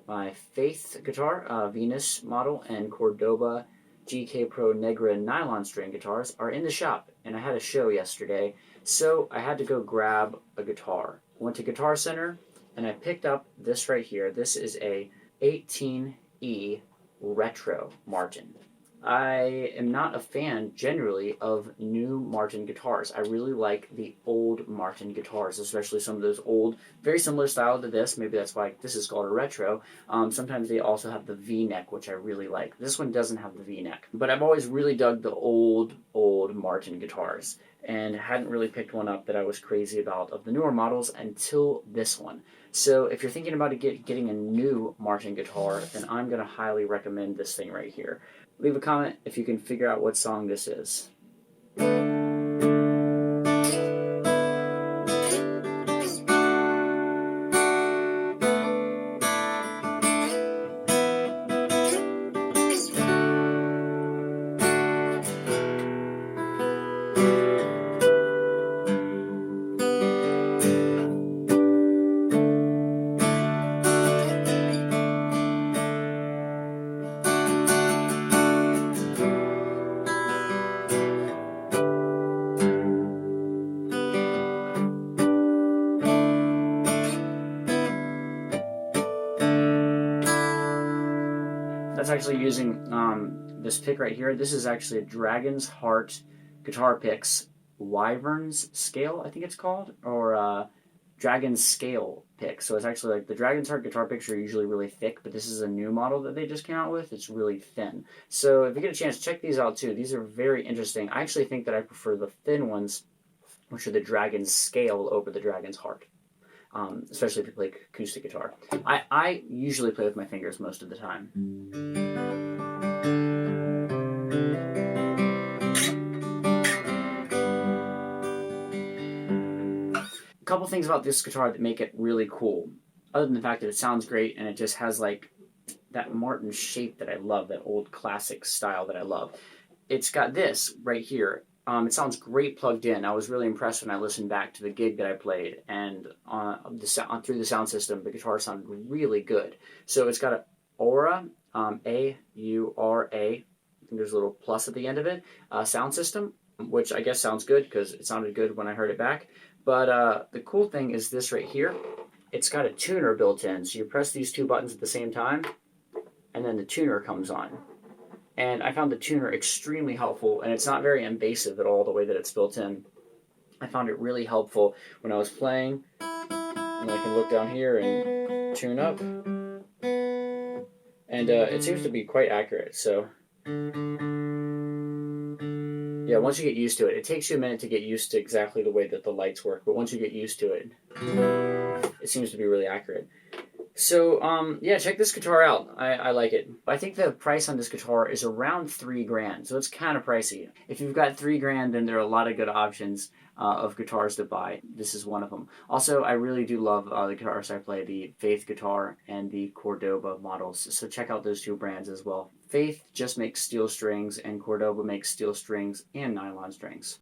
my Faith guitar, Venus model, and Cordoba GK Pro Negra nylon string guitars are in the shop, and I had a show yesterday, so I had to go grab a guitar. Went to Guitar Center, and I picked up this right here. This is a 18E Retro Martin. I am not a fan, generally, of new Martin guitars. I really like the old Martin guitars, especially some of those old, very similar style to this. Maybe that's why this is called a retro. Sometimes they also have the V-neck, which I really like. This one doesn't have the V-neck. But I've always really dug the old Martin guitars, and hadn't really picked one up that I was crazy about of the newer models until this one. So if you're thinking about getting a new Martin guitar, then I'm going to highly recommend this thing right here. Leave a comment if you can figure out what song this is. That's actually using this pick right here. This is actually a Dragon's Heart Guitar Picks Wyvern's Scale, I think it's called, or Dragon's Scale pick. So it's actually like the Dragon's Heart guitar picks are usually really thick, but this is a new model that they just came out with. It's really thin. So if you get a chance, check these out too. These are very interesting. I actually think that I prefer the thin ones, which are the Dragon's Scale, over the Dragon's Heart. Especially if you play acoustic guitar. I usually play with my fingers most of the time. A couple things about this guitar that make it really cool, other than the fact that it sounds great and it just has like that Martin shape that I love, that old classic style that I love. It's got this right here. It sounds great plugged in. I was really impressed when I listened back to the gig that I played, and through the sound system, the guitar sounded really good. So it's got an Aura, A-U-R-A, I think there's a little plus at the end of it, sound system, which I guess sounds good because it sounded good when I heard it back. But the cool thing is this right here. It's got a tuner built in, so you press these two buttons at the same time, and then the tuner comes on. And I found the tuner extremely helpful, and it's not very invasive at all the way that it's built in. I found it really helpful when I was playing, and I can look down here and tune up. And it seems to be quite accurate, so yeah, once you get used to it, it takes you a minute to get used to exactly the way that the lights work, but once you get used to it, it seems to be really accurate. So, yeah, check this guitar out. I like it. I think the price on this guitar is around $3,000, so it's kind of pricey. If you've got $3,000, then there are a lot of good options of guitars to buy. This is one of them. Also, I really do love the guitars I play, the Faith guitar and the Cordoba models. So check out those two brands as well. Faith just makes steel strings, and Cordoba makes steel strings and nylon strings.